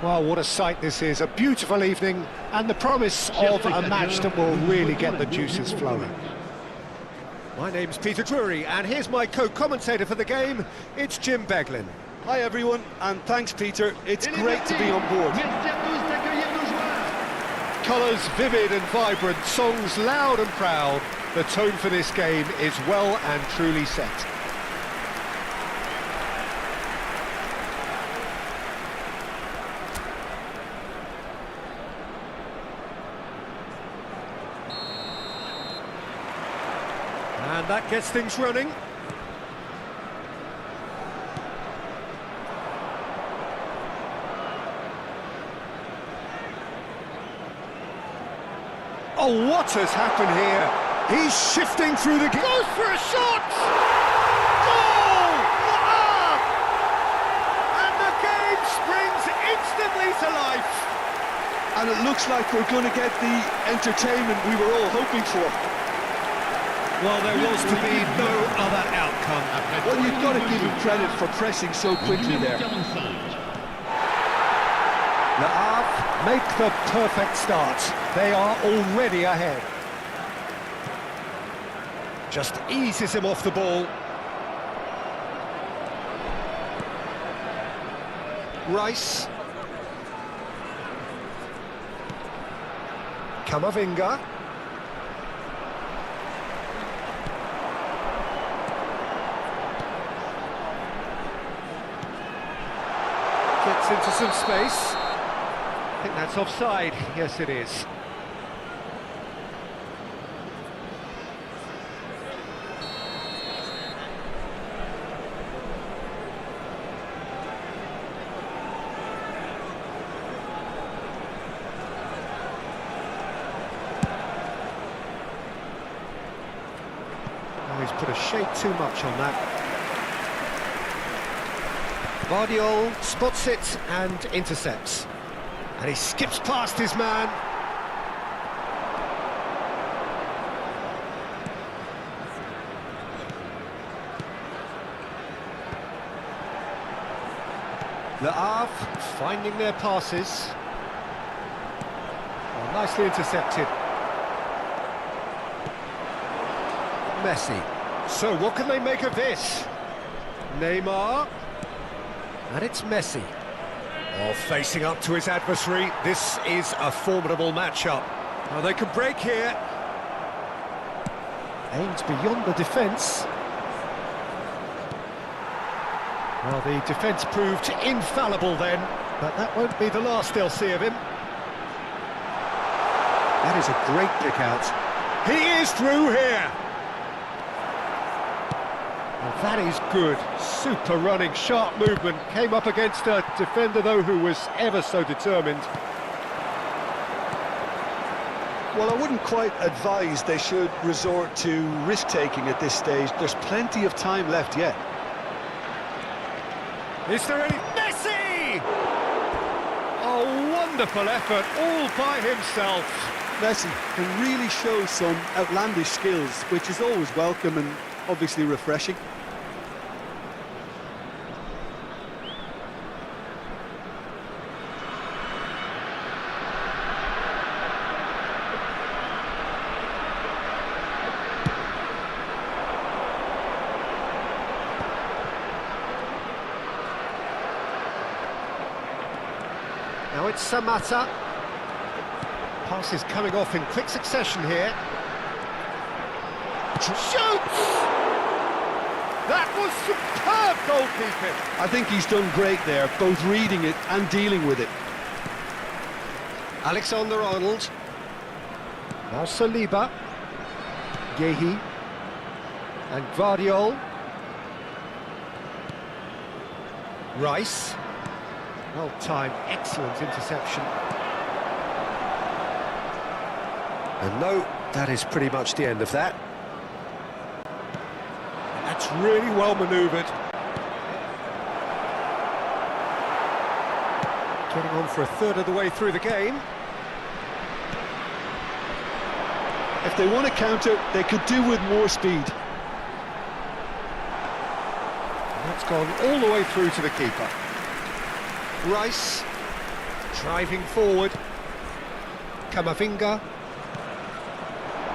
Well, what a sight this is, a beautiful evening and the promise of a match that will really get the juices flowing. My name's Peter Drury and here's my co-commentator for the game, it's Jim Beglin. Hi everyone, and thanks Peter, it's great to be on board. Colours vivid and vibrant, songs loud and proud, the tone for this game is well and truly set. And that gets things running. Oh, what has happened here? He's shifting through the... Goes for a shot! Goal! And the game springs instantly to life. And it looks like we're going to get the entertainment we were all hoping for. Well, there was to be no other outcome. Well, you've got to give him credit for pressing so quickly there. Le Havre make the perfect start. They are already ahead. Just eases him off the ball. Rice. Camavinga. Gets into some space. I think that's offside. Yes, it is. Oh, he's put a shade too much on that. Guardiola spots it and intercepts. And he skips past his man. Le Havre finding their passes. Oh, nicely intercepted. Messi. So what can they make of this? Neymar. And it's Messi. Oh, facing up to his adversary, this is a formidable matchup. Oh, they can break here. Aims beyond the defence. Well, the defence proved infallible then, but that won't be the last they'll see of him. That is a great pick out. He is through here. And That is good. Super running, sharp movement. Came up against a defender, though, who was ever so determined. Well, I wouldn't quite advise they should resort to risk-taking at this stage. There's plenty of time left yet. Is there any... Messi! A wonderful effort, all by himself. Messi can really show some outlandish skills, which is always welcome and obviously refreshing. Now it's Samatta. Pass is coming off in quick succession here. Shoots! That was superb goalkeeping. I think he's done great there, both reading it and dealing with it. Alexander-Arnold. Now Saliba. Gehi. And Gvardiol. Rice. Well timed, excellent interception. And no, that is pretty much the end of that. That's really well manoeuvred. Getting on for a third of the way through the game. If they want to counter, they could do with more speed. And that's gone all the way through to the keeper. Rice, driving forward. Camavinga.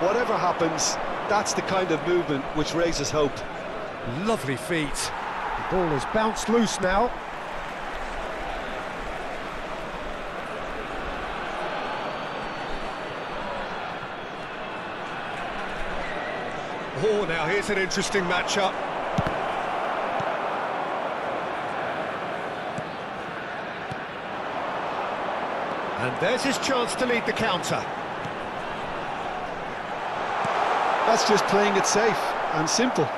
Whatever happens, that's the kind of movement which raises hope. Lovely feet. The ball has bounced loose now. Oh, now here's an interesting matchup. And there's his chance to lead the counter. That's just playing it safe and simple.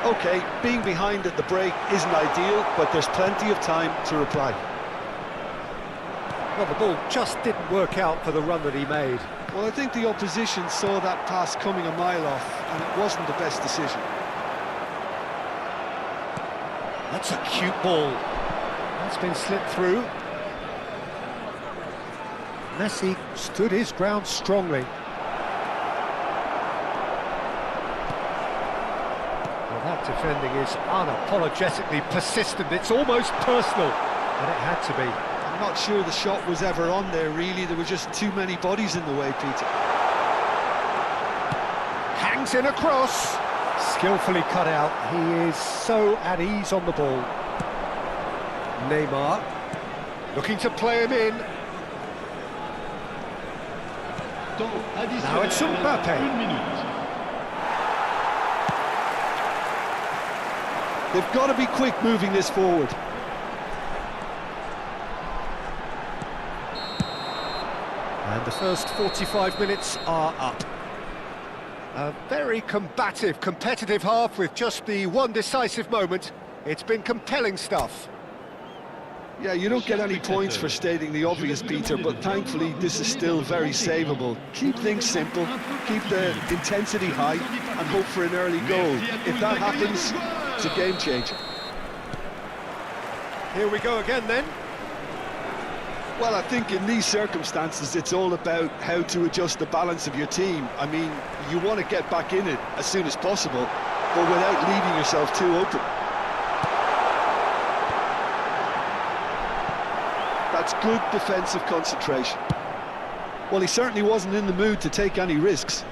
Okay, being behind at the break isn't ideal, but there's plenty of time to reply. Well, the ball just didn't work out for the run that he made. Well, I think the opposition saw that pass coming a mile off, and it wasn't the best decision. That's a cute ball. That's been slipped through. Messi stood his ground strongly. Well, that defending is unapologetically persistent. It's almost personal, and it had to be. I'm not sure the shot was ever on there, really. There were just too many bodies in the way, Peter. Hangs in a cross. Skillfully cut out. He is so at ease on the ball. Neymar. Looking to play him in. Now it's Mbappe. They've got to be quick moving this forward. And the first 45 minutes are up. A very combative, competitive half with just the one decisive moment. It's been compelling stuff. Yeah, you don't get any points for stating the obvious, Peter, but thankfully this is still very savable. Keep things simple, keep the intensity high, and hope for an early goal. If that happens, it's a game changer. Here we go again then. Well, I think in these circumstances it's all about how to adjust the balance of your team. I mean, you want to get back in it as soon as possible, but without leaving yourself too open. That's good defensive concentration. Well, he certainly wasn't in the mood to take any risks.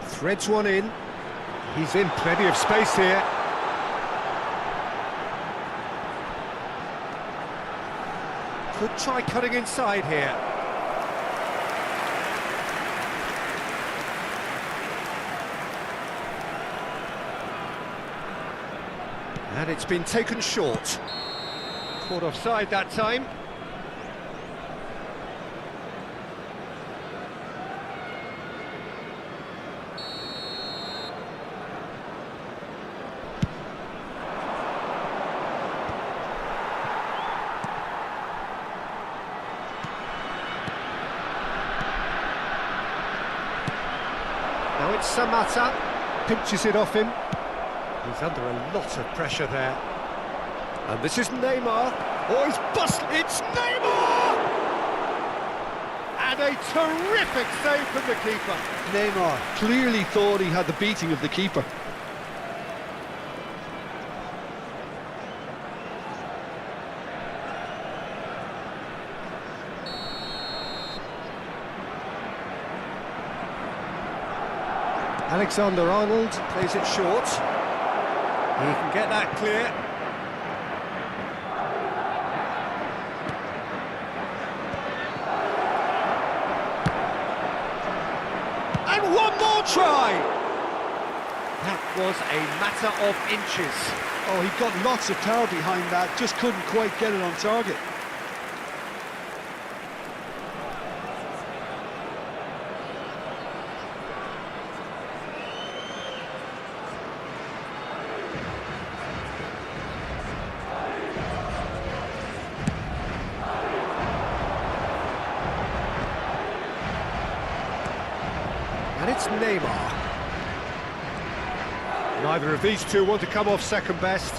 Threads one in. He's in plenty of space here. Could try cutting inside here. And it's been taken short. Caught offside that time. Now it's Samata, pinches it off him. He's under a lot of pressure there. And this is Neymar. Oh, he's busted! It's Neymar! And a terrific save from the keeper. Neymar clearly thought he had the beating of the keeper. Alexander-Arnold plays it short. He can get that clear. And one more try! That was a matter of inches. Oh, he got lots of power behind that, just couldn't quite get it on target. And it's Neymar. Neither of these two want to come off second best.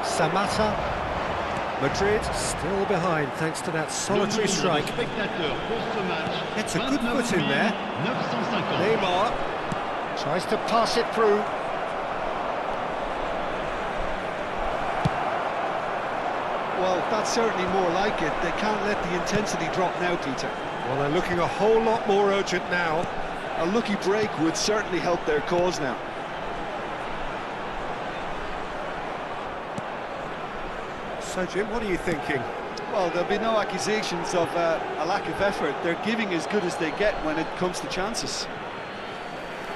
Samata. Madrid still behind thanks to that solitary strike. Gets a good foot in there. Neymar tries to pass it through. Well, that's certainly more like it. They can't let the intensity drop now, Peter. Well, they're looking a whole lot more urgent now. A lucky break would certainly help their cause now. So, Jim, what are you thinking? Well, there'll be no accusations of a lack of effort. They're giving as good as they get when it comes to chances.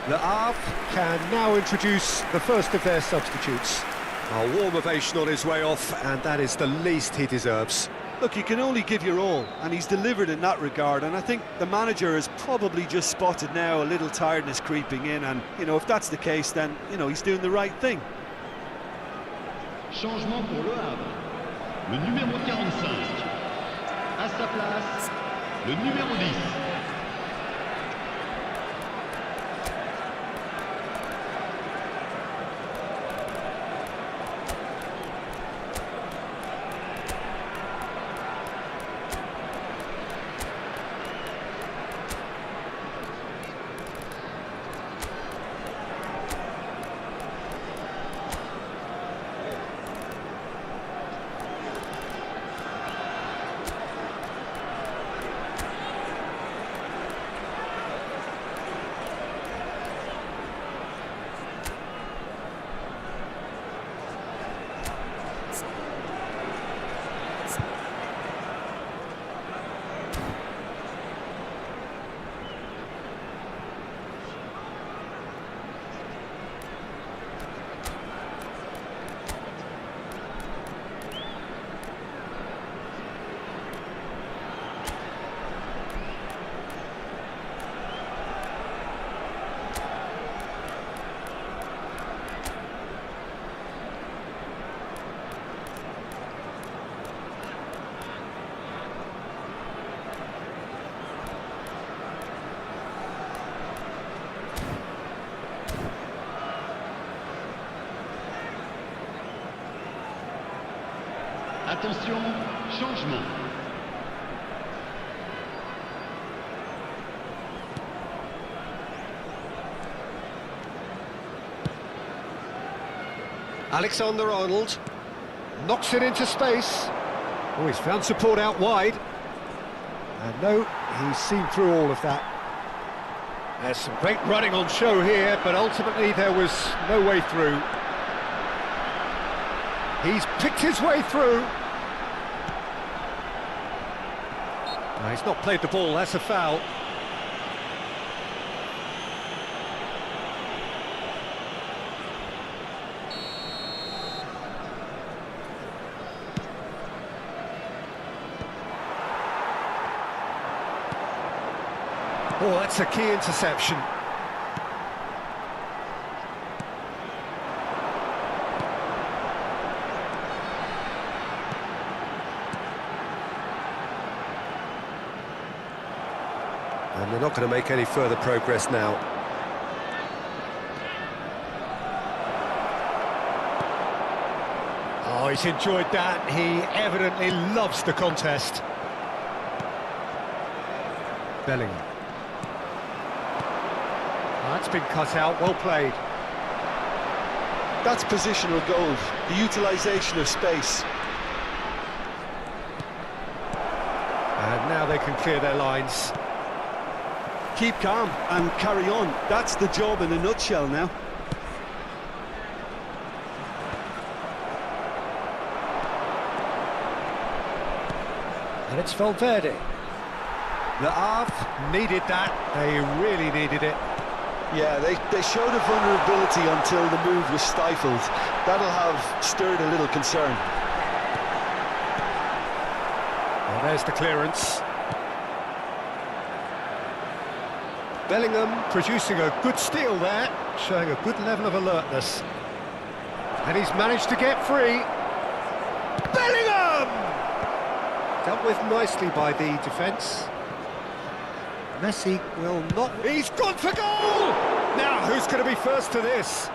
Le Havre can now introduce the first of their substitutes. A warm ovation on his way off, and that is the least he deserves. Look, you can only give your all, and he's delivered in that regard, and I think the manager has probably just spotted now a little tiredness creeping in, and, you know, if that's the case, then, you know, he's doing the right thing. Changement pour Le Havre. Le numéro 45. À sa place, le numéro 10. Attention, changement. Alexander-Arnold knocks it into space. Oh, he's found support out wide. And no, he's seen through all of that. There's some great running on show here, but ultimately there was no way through. He's picked his way through. No, he's not played the ball, that's a foul. Oh, that's a key interception. And they're not going to make any further progress now. Oh, he's enjoyed that. He evidently loves the contest. Bellingham. Oh, that's been cut out, well played. That's positional goal, the utilisation of space. And now they can clear their lines. Keep calm and carry on. That's the job in a nutshell now. And it's Valverde. Le Havre needed that. They really needed it. Yeah, they showed a vulnerability until the move was stifled. That'll have stirred a little concern. Well, there's the clearance. Bellingham producing a good steal there, showing a good level of alertness. And he's managed to get free. Bellingham! Dealt with nicely by the defence. Messi will not... He's gone for goal! Now, who's going to be first to this?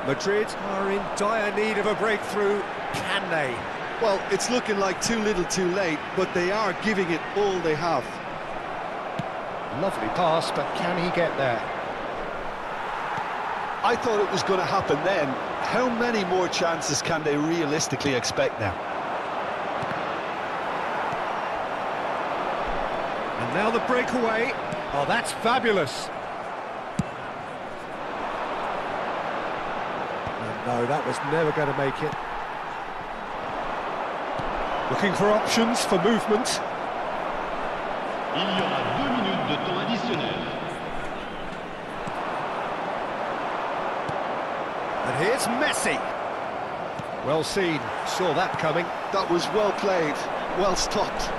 Madrid are in dire need of a breakthrough. Can they? Well, it's looking like too little too late, but they are giving it all they have. Lovely pass, but can he get there? I thought it was going to happen then. How many more chances can they realistically expect now? And now the breakaway. Oh, that's fabulous. And no, that was never going to make it. Looking for options for movement. Il y aura 2 minutes de temps additionnel. And here's Messi. Well seen, saw that coming. That was well played, well stopped.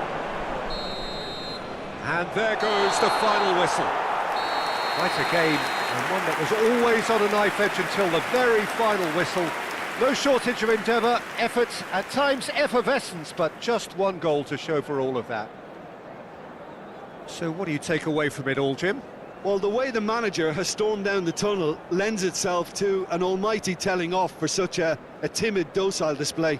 And there goes the final whistle. Quite a game, and one that was always on a knife edge until the very final whistle. No shortage of endeavour, effort, at times effervescence, but just one goal to show for all of that. So what do you take away from it all, Jim? Well, the way the manager has stormed down the tunnel lends itself to an almighty telling off for such a timid, docile display.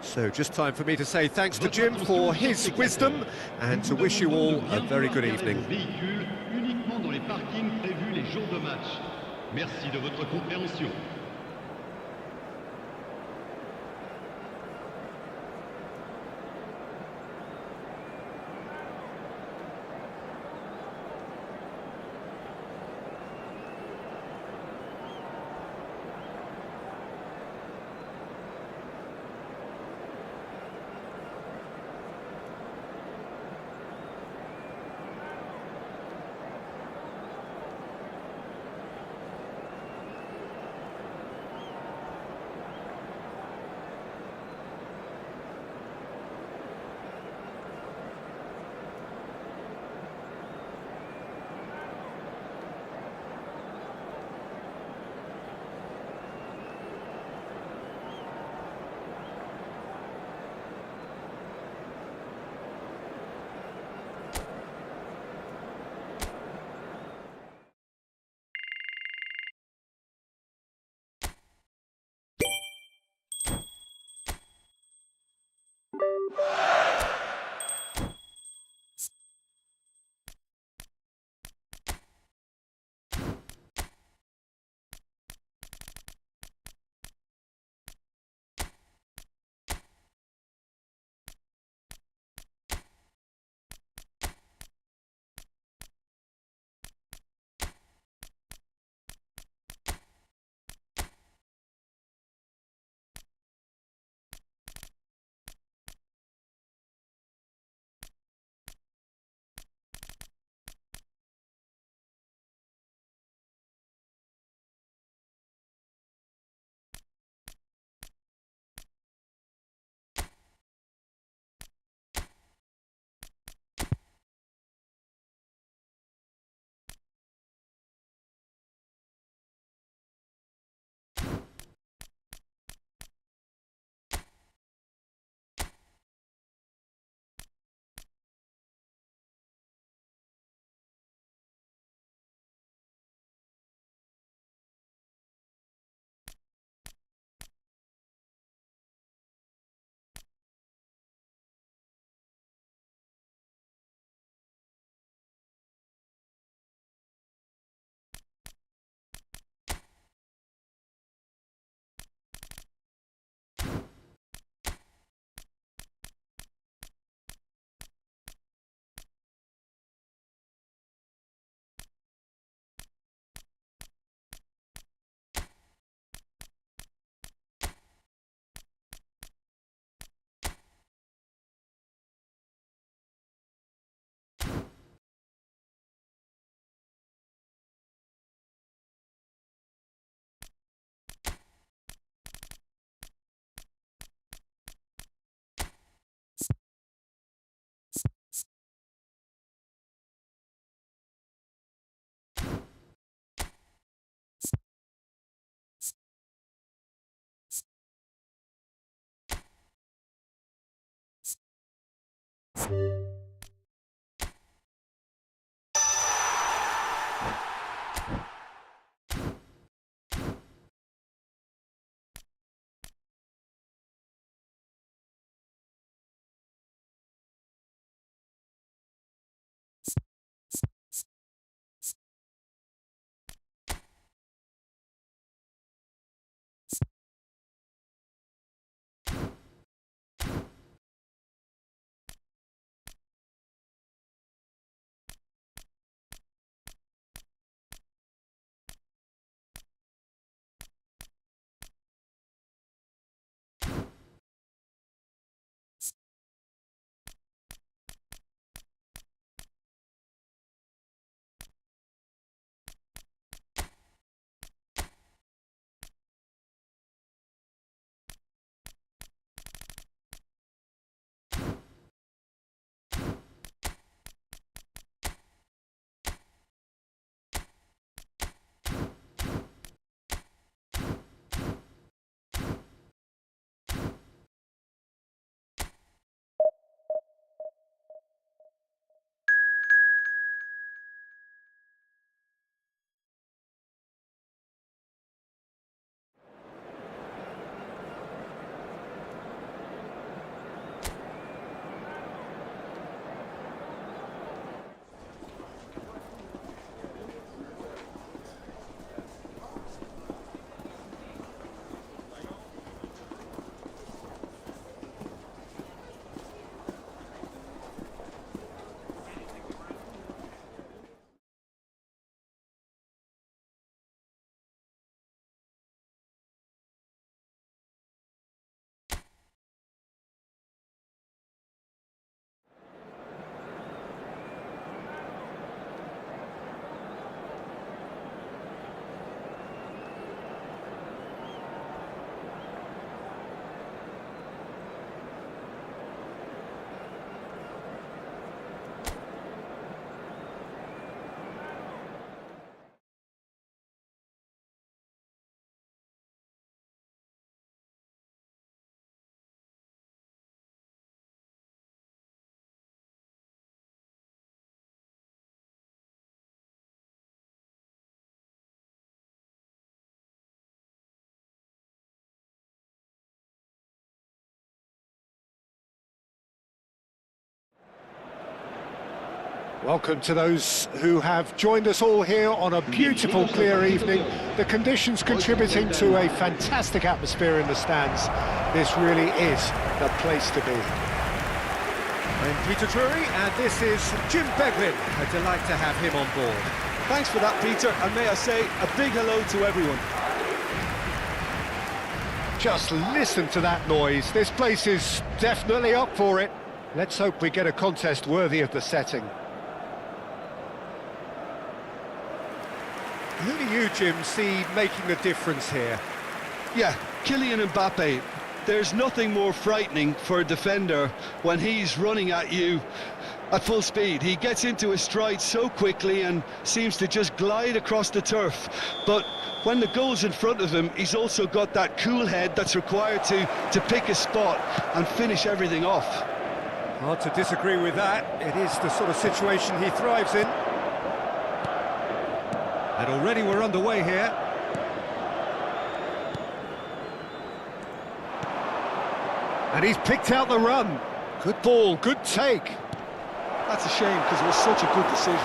So just time for me to say thanks to Jim for his wisdom and to wish you all a very good evening. Véhicules uniquement dans les parkings prévus les jours de match. Merci de votre compréhension. Welcome to those who have joined us all here on a beautiful, clear evening. The conditions contributing to a fantastic atmosphere in the stands. This really is the place to be. I'm Peter Drury, and this is Jim Beglin. A delight to have him on board. Thanks for that, Peter, and may I say a big hello to everyone. Just listen to that noise. This place is definitely up for it. Let's hope we get a contest worthy of the setting. Who do you, Jim, see making the difference here? Yeah, Kylian Mbappe. There's nothing more frightening for a defender when he's running at you at full speed. He gets into his stride so quickly and seems to just glide across the turf. But when the goal's in front of him, he's also got that cool head that's required to pick a spot and finish everything off. Hard to disagree with that. It is the sort of situation he thrives in. And already we're underway here. And he's picked out the run. Good ball, good take. That's a shame because it was such a good decision.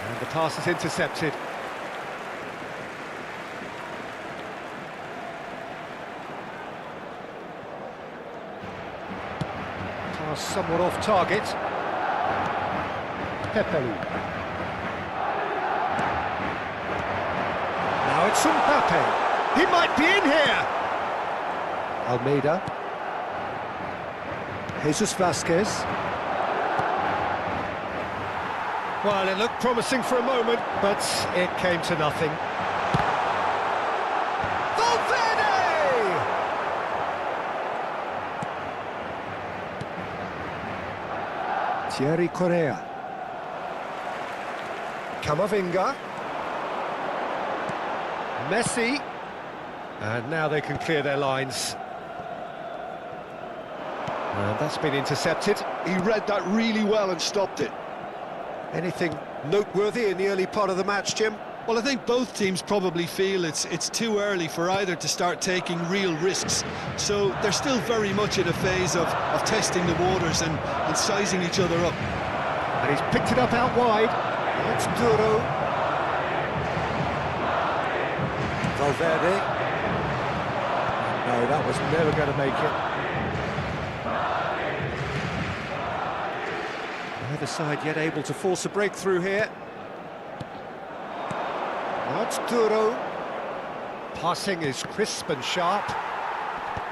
And the pass is intercepted. Pass somewhat off target. Pepelu. Now it's Mbappe. He might be in here. Almeida. Jesus Vasquez. Well, it looked promising for a moment, but it came to nothing. Valverde! Thierry Correa. Camavinga. Messi. And now they can clear their lines. And that's been intercepted. He read that really well and stopped it. Anything noteworthy in the early part of the match, Jim? Well, I think both teams probably feel it's too early for either to start taking real risks. So they're still very much in a phase of testing the waters and sizing each other up. And he's picked it up out wide. It's Duro. Valverde. No, that was never going to make it. Neither side yet able to force a breakthrough here. That's Duro. Passing is crisp and sharp.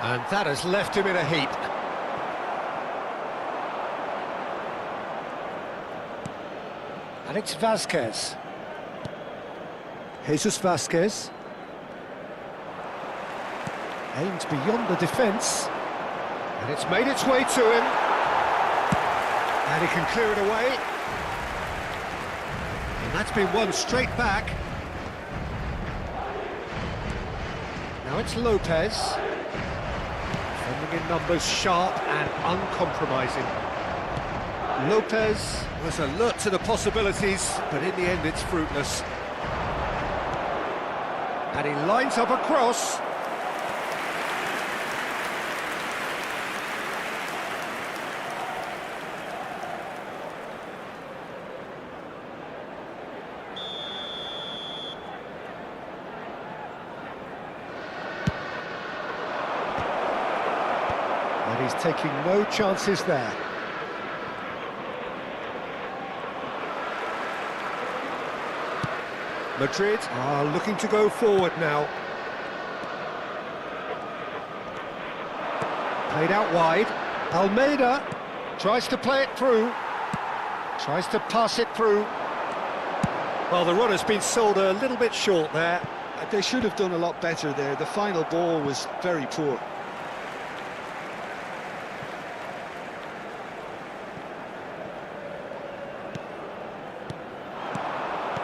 And that has left him in a heap. And it's Vasquez. Jesus Vasquez. Aims beyond the defence. And it's made its way to him. And he can clear it away. And that's been won straight back. Now it's Lopez. Defending in numbers, sharp and uncompromising. Lopez was alert to the possibilities, but in the end it's fruitless. And he lines up a cross. And he's taking no chances there. Madrid are looking to go forward now. Played out wide. Almeida tries to play it through. Tries to pass it through. Well, the run has been sold a little bit short there. They should have done a lot better there. The final ball was very poor.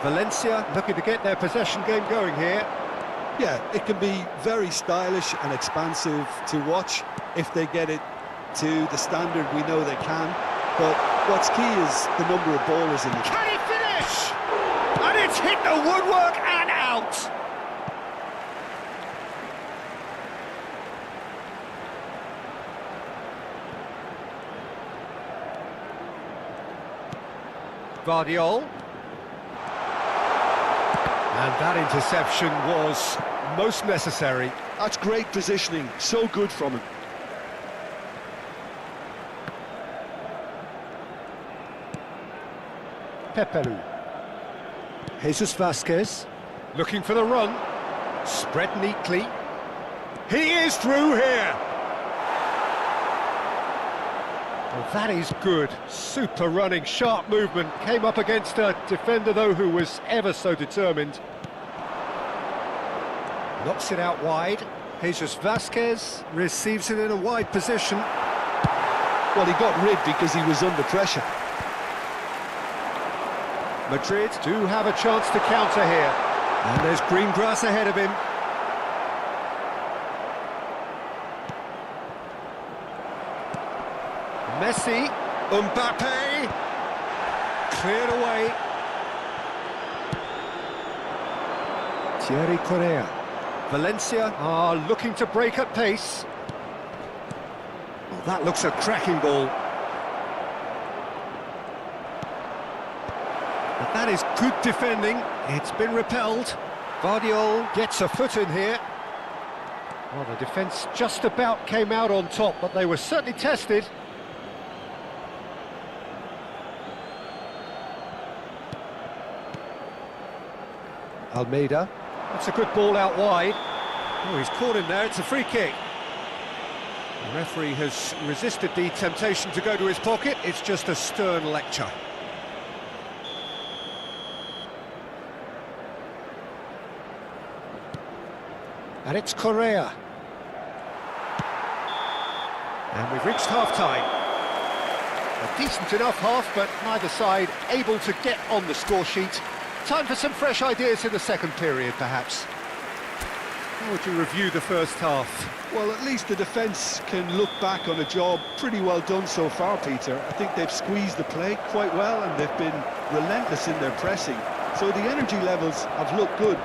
Valencia looking to get their possession game going here. Yeah, it can be very stylish and expansive to watch if they get it to the standard we know they can. But what's key is the number of ballers in the... Can he finish? And it's hit the woodwork and out! Guardiola. And that interception was most necessary. That's great positioning, so good from him. Pepelu. Jesus Vasquez, looking for the run. Spread neatly. He is through here! Well, that is good. Super running, sharp movement. Came up against a defender, though, who was ever so determined. Knocks it out wide. Jesus Vasquez receives it in a wide position. Well, he got rid because he was under pressure. Madrid do have a chance to counter here. And there's green grass ahead of him. Messi, Mbappe, cleared away. Thierry Correa. Valencia are looking to break at pace. Well, that looks a cracking ball. But that is good defending. It's been repelled. Guardiola gets a foot in here. Well, the defence just about came out on top, but they were certainly tested. Almeida. That's a good ball out wide. Oh, he's caught him there. It's a free kick. The referee has resisted the temptation to go to his pocket. It's just a stern lecture. And it's Correa. And we've reached half-time. A decent enough half, but neither side able to get on the score sheet. Time for some fresh ideas in the second period, perhaps. How would you review the first half? Well, at least the defence can look back on a job pretty well done so far, Peter. I think they've squeezed the play quite well and they've been relentless in their pressing. So the energy levels have looked good.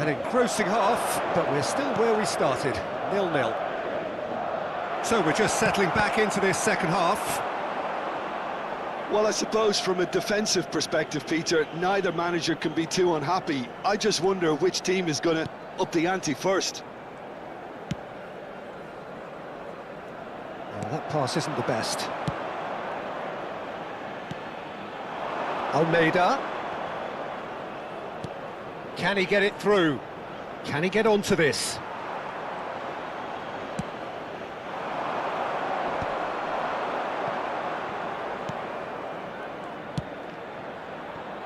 An engrossing half, but we're still where we started, 0-0. So we're just settling back into this second half. Well, I suppose from a defensive perspective, Peter, neither manager can be too unhappy. I just wonder which team is going to up the ante first. Oh, that pass isn't the best. Almeida. Can he get it through? Can he get onto this?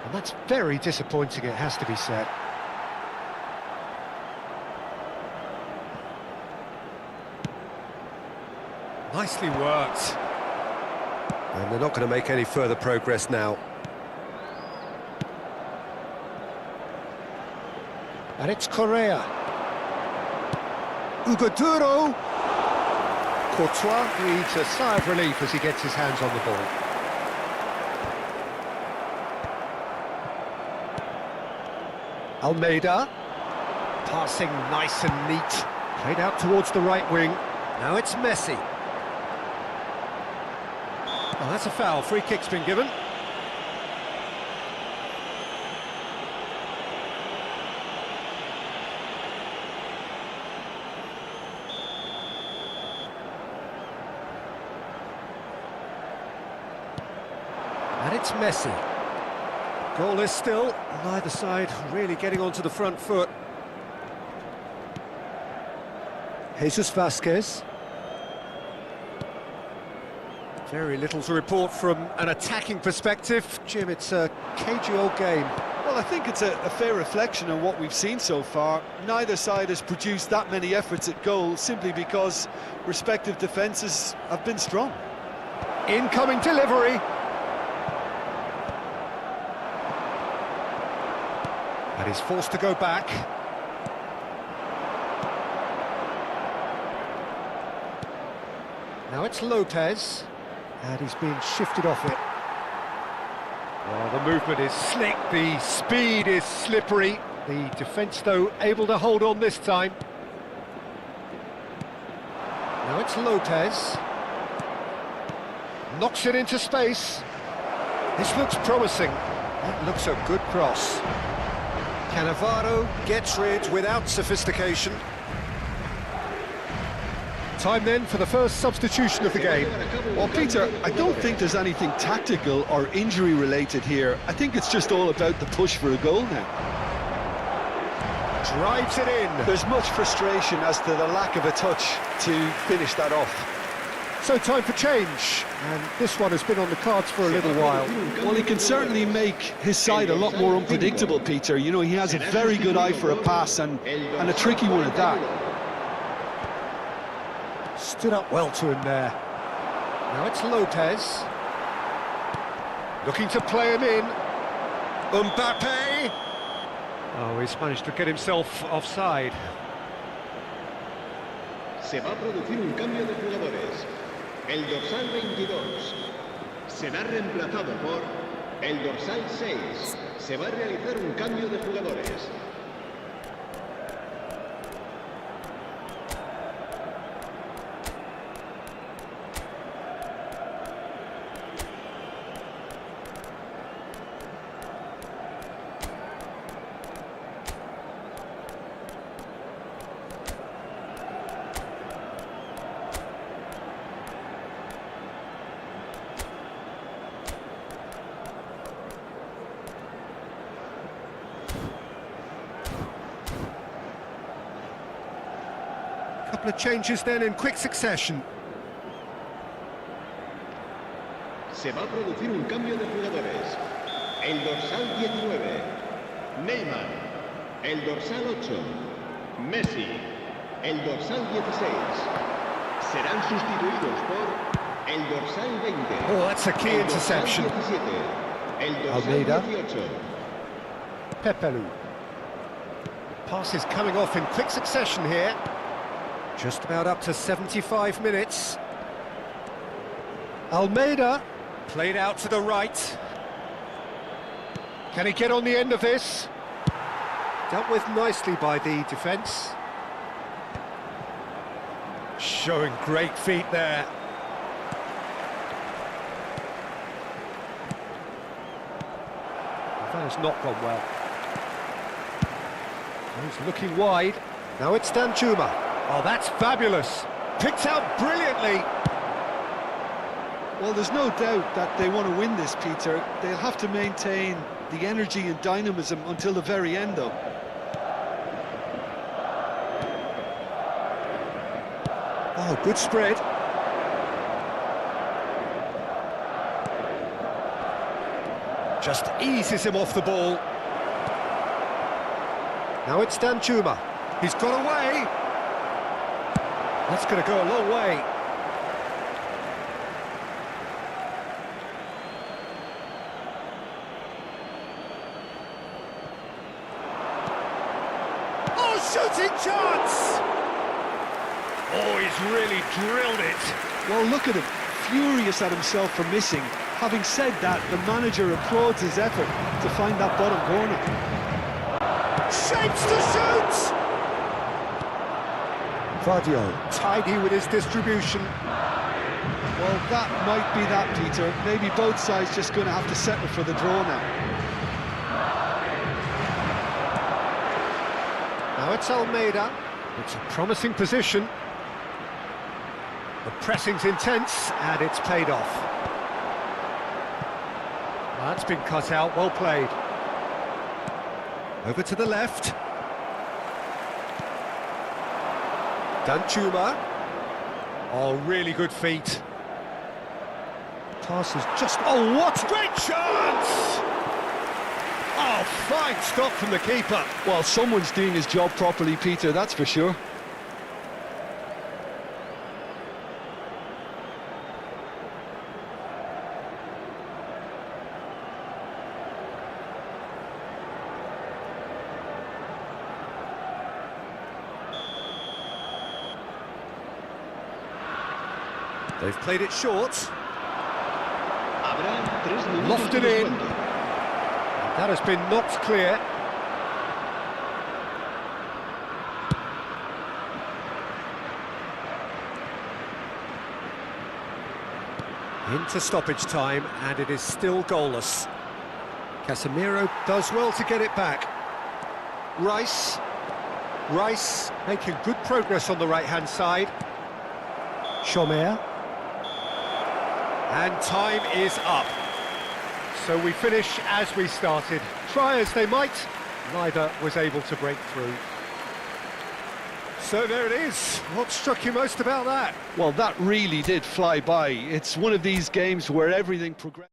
And that's very disappointing, it has to be said. Nicely worked. And they're not going to make any further progress now. And it's Correa. Ugoduro. Courtois breathes a sigh of relief as he gets his hands on the ball. Almeida. Passing nice and neat. Played out towards the right wing. Now it's Messi. Oh, that's a foul. Free kick's been given. And it's Messi. Goalless still, neither side really getting onto the front foot. Jesus Vasquez. Very little to report from an attacking perspective. Jim, it's a cagey old game. Well, I think it's a fair reflection on what we've seen so far. Neither side has produced that many efforts at goal simply because respective defences have been strong. Incoming delivery. And he's forced to go back. Now it's Lopez. And he's been shifted off it. Well, the movement is slick, the speed is slippery. The defence, though, able to hold on this time. Now it's Lopez. Knocks it into space. This looks promising. That looks a good cross. Cannavaro gets rid without sophistication. Time then for the first substitution of the game. Well, Peter, I don't think there's anything tactical or injury related here. I think it's just all about the push for a goal now. Drives it in. There's much frustration as to the lack of a touch to finish that off. So time for change, and this one has been on the cards for a little while. Well, he can certainly make his side a lot more unpredictable, Peter. You know, he has a very good eye for a pass and a tricky one at that. Stood up well to him there. Now it's Lopez. Looking to play him in. Mbappe! Oh, he's managed to get himself offside. Se va a producir un cambio de jugadores. El dorsal 22 será reemplazado por el dorsal 6. Se va a realizar un cambio de jugadores. Couple of changes then in quick succession. Se va a producir un cambio de jugadores. El dorsal 19, Neymar. El dorsal 8, Messi. El dorsal 16 serán sustituidos por el dorsal 20. Oh, that's a key interception. El dorsal 17, el dorsal Almeida. 18. Pepelu. Passes coming off in quick succession here. Just about up to 75 minutes. Almeida, played out to the right. Can he get on the end of this? Dealt with nicely by the defence. Showing great feet there. That has not gone well. He's looking wide. Now it's Danjuma. Oh, that's fabulous. Picked out brilliantly. Well, there's no doubt that they want to win this, Peter. They'll have to maintain the energy and dynamism until the very end, though. Oh, good spread. Just eases him off the ball. Now it's Danjuma. He's got away. That's going to go a long way. Oh, shooting chance! Oh, he's really drilled it. Well, look at him, furious at himself for missing. Having said that, the manager applauds his effort to find that bottom corner. Shapes to shoot! Vardio, tidy with his distribution. Well, that might be that, Peter. Maybe both sides just going to have to settle for the draw now. Now it's Almeida. It's a promising position. The pressing's intense, and it's paid off. That's been cut out, well played. Over to the left. Danjuma. Oh, really good feet. Pass is just... Oh, what a great chance! Oh, fine stop from the keeper. Well, someone's doing his job properly, Peter, that's for sure. They've played it short. Habrá 3 minutos Lofted de in. descuento. That has been knocked clear. Into stoppage time, and it is still goalless. Casemiro does well to get it back. Rice making good progress on the right-hand side. Chomer. And time is up. So we finish as we started. Try as they might, neither was able to break through. So there it is. What struck you most about that? Well, that really did fly by. It's one of these games where everything progresses.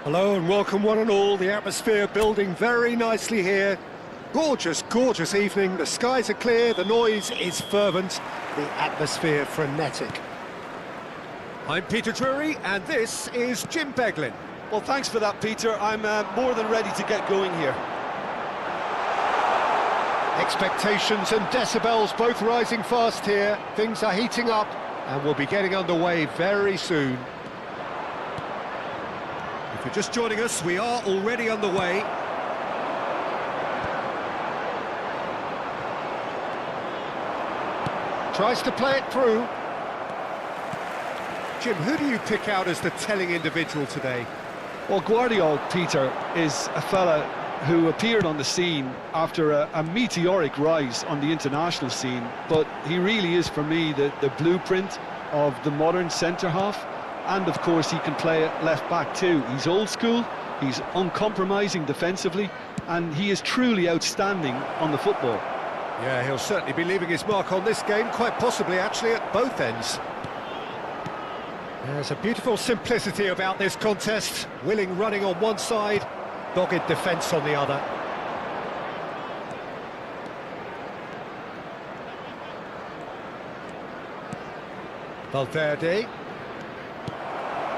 Hello and welcome one and all. The atmosphere building very nicely here. Gorgeous, gorgeous evening. The skies are clear, the noise is fervent, the atmosphere frenetic. I'm Peter Drury and this is Jim Beglin. Well, thanks for that, Peter. I'm more than ready to get going here. Expectations and decibels both rising fast here. Things are heating up and we'll be getting underway very soon. If you're just joining us, we are already underway. Tries to play it through. Jim, who do you pick out as the telling individual today? Well, Guardiola, Peter, is a fella who appeared on the scene after a meteoric rise on the international scene, but he really is, for me, the blueprint of the modern centre-half, and of course he can play at left-back too. He's old school, he's uncompromising defensively, and he is truly outstanding on the football. Yeah, he'll certainly be leaving his mark on this game, quite possibly actually at both ends. There's a beautiful simplicity about this contest. Willing running on one side, dogged defence on the other. Valverde.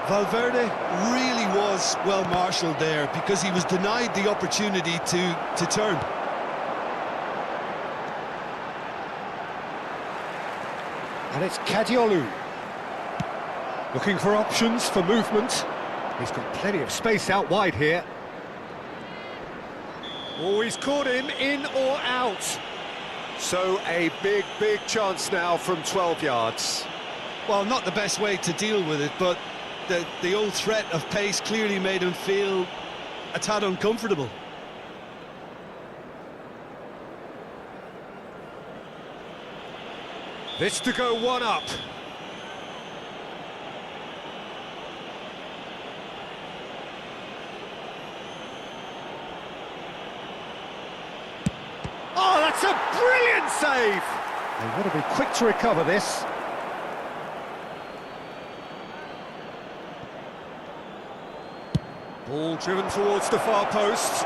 Valverde really was well marshalled there because he was denied the opportunity to turn. And it's Kadiolu. Looking for options for movement. He's got plenty of space out wide here. Oh, he's caught him in or out. So a big chance now from 12 yards. Well, not the best way to deal with it, but the old threat of pace clearly made him feel a tad uncomfortable. This to go one up. Oh, that's a brilliant save! They want to be quick to recover this. Ball driven towards the far post.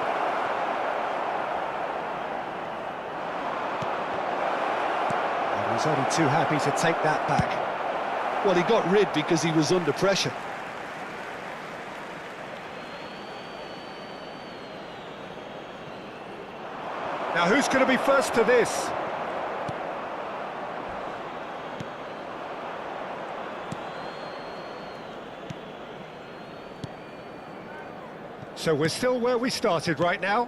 And he's only too happy to take that back. Well, he got rid because he was under pressure. Now, who's going to be first to this? So we're still where we started right now.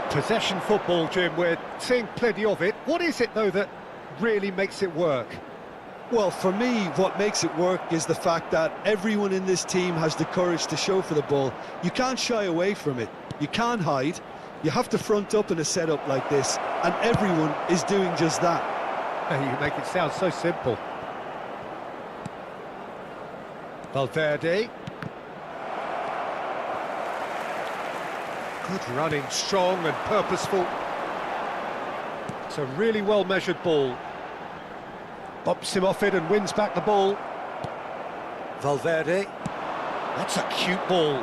Possession football, Jim, we're seeing plenty of it. What is it, though, that really makes it work? Well, for me, what makes it work is the fact that everyone in this team has the courage to show for the ball. You can't shy away from it. You can't hide. You have to front up in a setup like this, and everyone is doing just that. You make it sound so simple. Valverde. Good running, strong and purposeful. It's a really well-measured ball. Bumps him off it and wins back the ball. Valverde. That's a cute ball.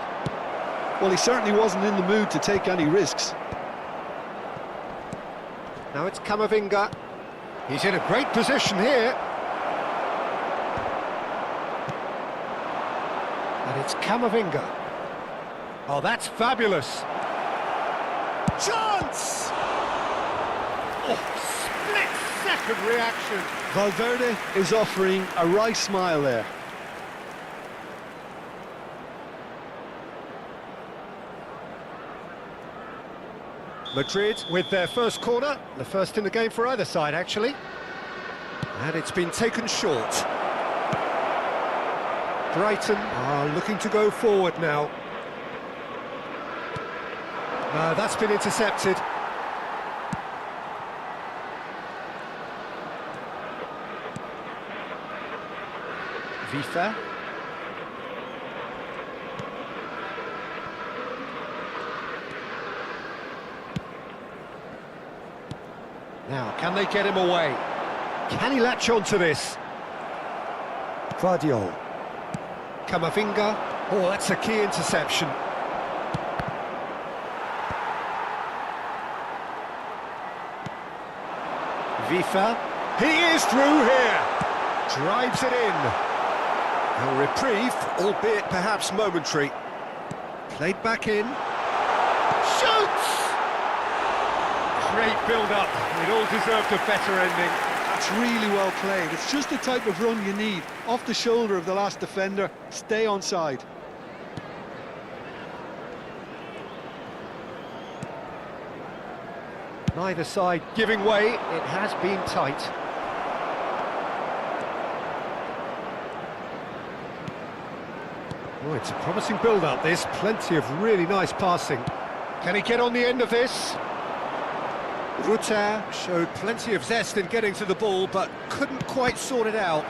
Well, he certainly wasn't in the mood to take any risks. Now it's Camavinga. He's in a great position here. And it's Camavinga. Oh, that's fabulous. Chance! Oh, split-second reaction. Valverde is offering a wry smile there. Madrid with their first corner, the first in the game for either side, actually. And it's been taken short. Brighton are looking to go forward now. That's been intercepted. Vifa. Now, can they get him away? Can he latch on to this? Guardiola. Camavinga. Oh, that's a key interception. Vifa. He is through here. Drives it in. A reprieve, albeit perhaps momentary. Played back in. Shoots! Great build-up. It all deserved a better ending. That's really well played. It's just the type of run you need. Off the shoulder of the last defender, stay onside. Neither side giving way. It has been tight. Oh, it's a promising build-up, this. Plenty of really nice passing. Can he get on the end of this? Rutter showed plenty of zest in getting to the ball, but couldn't quite sort it out.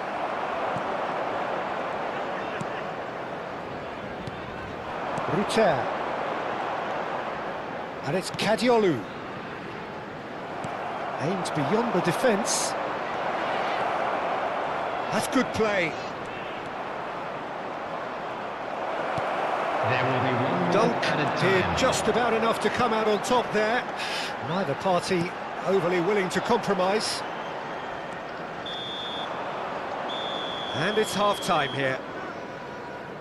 Rutter. And it's Kadiolu. Aims beyond the defence. That's good play. There will be one Dunk added did time. just about enough to come out on top there. Neither party overly willing to compromise. And it's half-time here.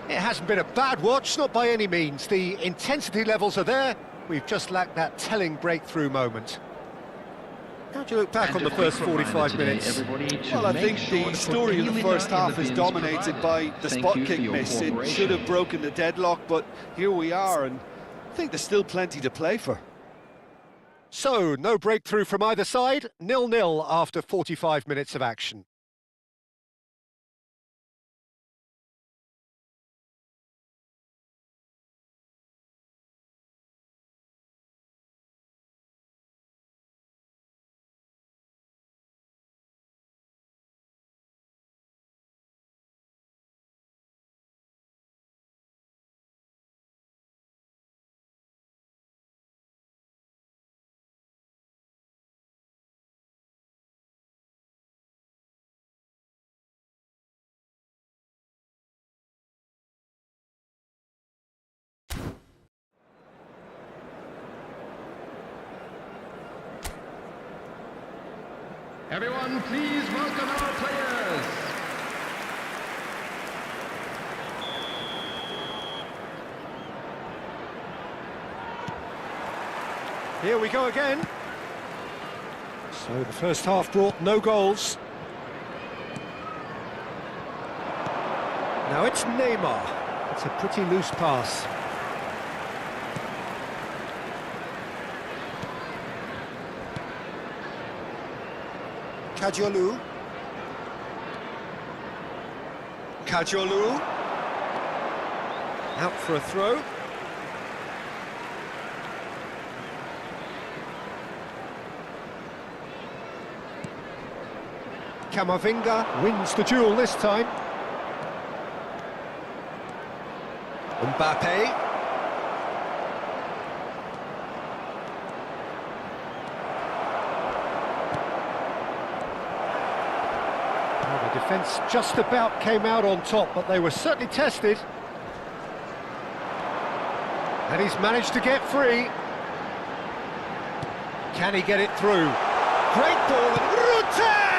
It hasn't been a bad watch, not by any means. The intensity levels are there. We've just lacked that telling breakthrough moment. How do you look back on the first 45 minutes? Well, I think the story of the first half is dominated by the spot kick miss. It should have broken the deadlock, but here we are, and I think there's still plenty to play for. So, no breakthrough from either side, 0-0 after 45 minutes of action. Everyone, please welcome our players. Here we go again. So the first half brought no goals. Now it's Neymar. It's a pretty loose pass. Kadiolu. Kadiolu. Out for a throw. Camavinga wins the duel this time. Mbappe. Well, the defence just about came out on top, but they were certainly tested. And he's managed to get free. Can he get it through? Great ball, and Rutter!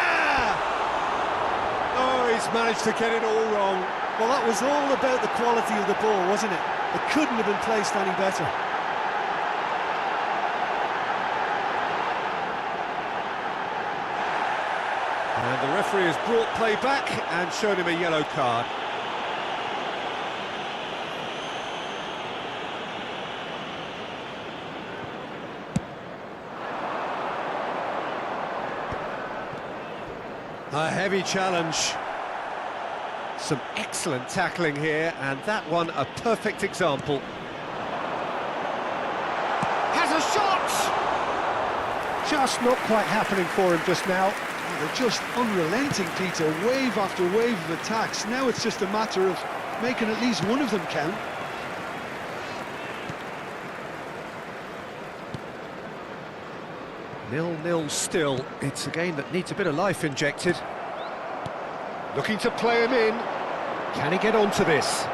Oh, he's managed to get it all wrong. Well, that was all about the quality of the ball, wasn't it? It couldn't have been placed any better. And the referee has brought play back and shown him a yellow card. A heavy challenge. Some excellent tackling here, and that one a perfect example. Has a shot! Just not quite happening for him just now. They're just unrelenting, Peter. Wave after wave of attacks. Now it's just a matter of making at least one of them count. Nil-nil still. It's a game that needs a bit of life injected. Looking to play him in. Can he get onto this?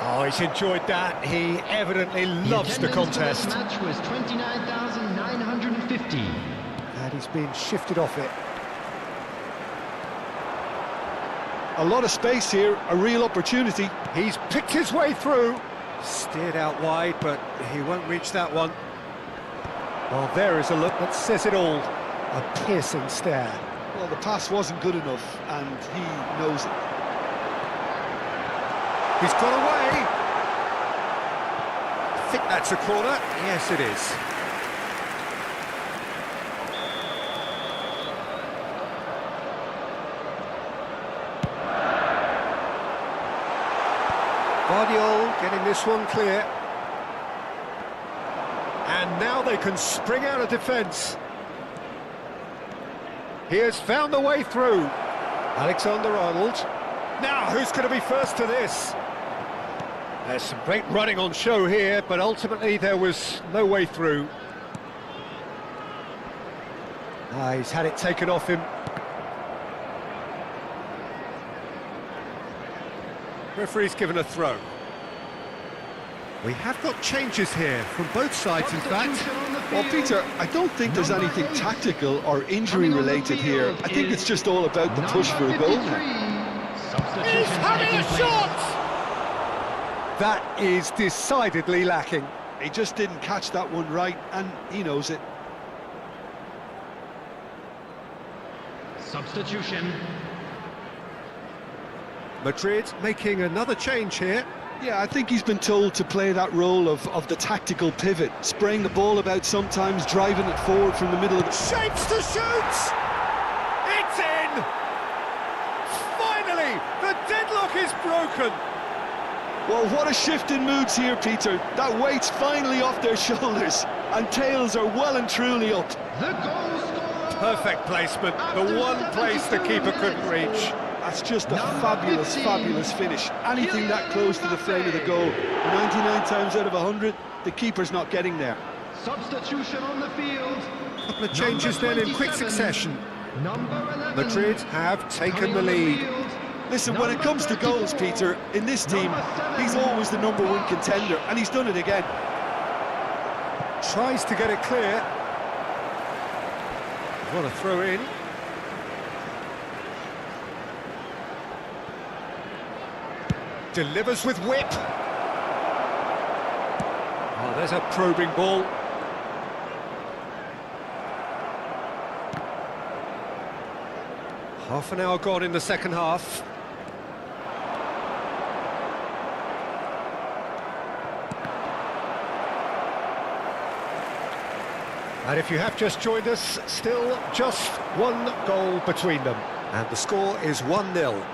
Oh, he's enjoyed that. He evidently loves the contest. The match was 29,950. And he's been shifted off it. A lot of space here, a real opportunity. He's picked his way through. Steered out wide, but he won't reach that one. Well, there is a look that says it all. A piercing stare. Well, the pass wasn't good enough, and he knows it. He's got away. I think that's a corner. Yes, it is. Guardiola getting this one clear. And now they can spring out of defence. He has found the way through. Alexander-Arnold. Now, who's going to be first to this? There's some great running on show here, but ultimately there was no way through. He's had it taken off him. Referee's given a throw. We have got changes here from both sides, in fact. Well, Peter, I don't think there's anything tactical or injury-related here. I think it's just all about the push for a goal now. He's having a shot! That is decidedly lacking. He just didn't catch that one right, and he knows it. Substitution. Madrid making another change here. Yeah, I think he's been told to play that role of the tactical pivot, spraying the ball about sometimes, driving it forward from the middle of the... Shapes to shoot! It's in! Finally, the deadlock is broken! Well, what a shift in moods here, Peter. That weight's finally off their shoulders, and tails are well and truly up. The goal scorer. Perfect placement, the one place the keeper couldn't reach. That's just a fabulous, fabulous finish. Anything that close to the frame of the goal, 99 times out of 100, the keeper's not getting there. Substitution on the field. A couple of changes then in quick succession. Madrid have taken the lead. Listen, when it comes to goals, Peter, in this team, he's always the #1 contender, and he's done it again. Tries to get it clear. What a throw in. Delivers with whip. Oh, there's a probing ball. Half an hour gone in the second half. And if you have just joined us, still just one goal between them. And the score is 1-0.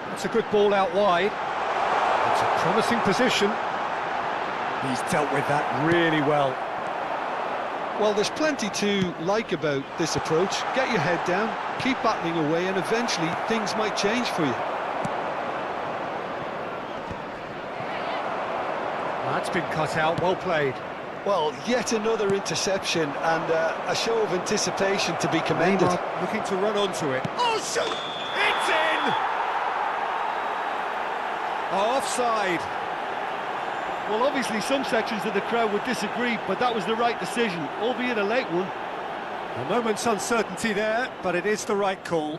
That's a good ball out wide. It's a promising position. He's dealt with that really well. Well, there's plenty to like about this approach. Get your head down, keep battling away, and eventually things might change for you. That's been cut out, well played. Well, yet another interception and a show of anticipation to be commended. Looking to run onto it. Oh, shoot! It's in! Offside. Well, obviously some sections of the crowd would disagree, but that was the right decision, albeit a late one. A moment's uncertainty there, but it is the right call.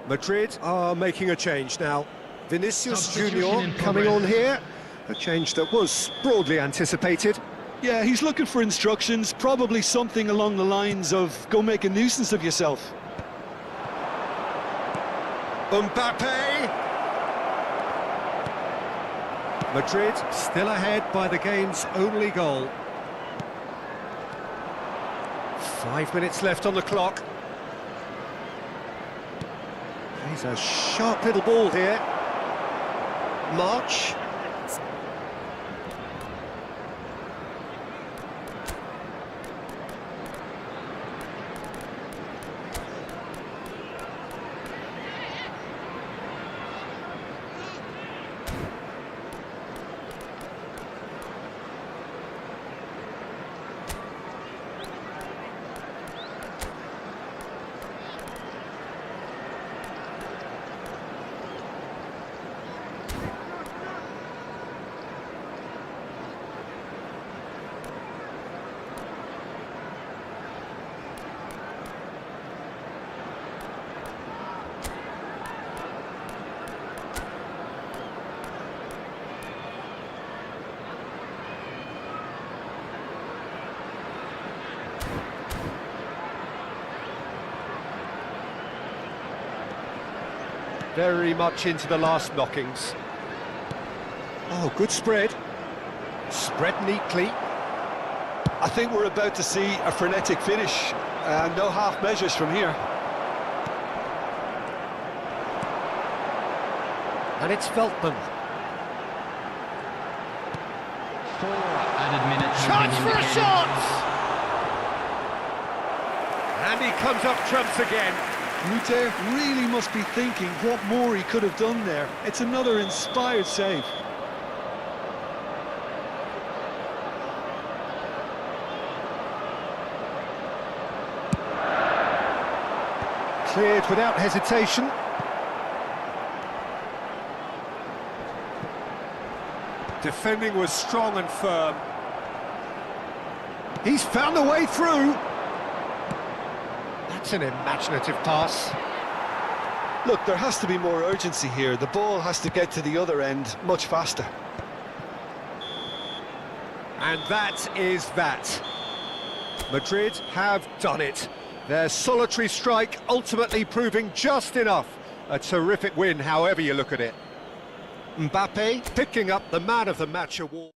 Madrid are making a change now. Vinicius Junior coming on here. A change that was broadly anticipated. Yeah, he's looking for instructions, probably something along the lines of, go make a nuisance of yourself. Mbappe! Madrid still ahead by the game's only goal. 5 minutes left on the clock. He's a sharp little ball here. March. Very much into the last knockings. Oh, good spread. Spread neatly. I think we're about to see a frenetic finish. No half measures from here. And it's Veltman. 4 added minutes. Chance for a shot! And he comes up trumps again. Ruter really must be thinking what more he could have done there. It's another inspired save. Cleared without hesitation. Defending was strong and firm. He's found a way through. That's an imaginative pass. Look, there has to be more urgency here. The ball has to get to the other end much faster. And that is that. Madrid have done it. Their solitary strike ultimately proving just enough. A terrific win, however you look at it. Mbappe picking up the Man of the Match award.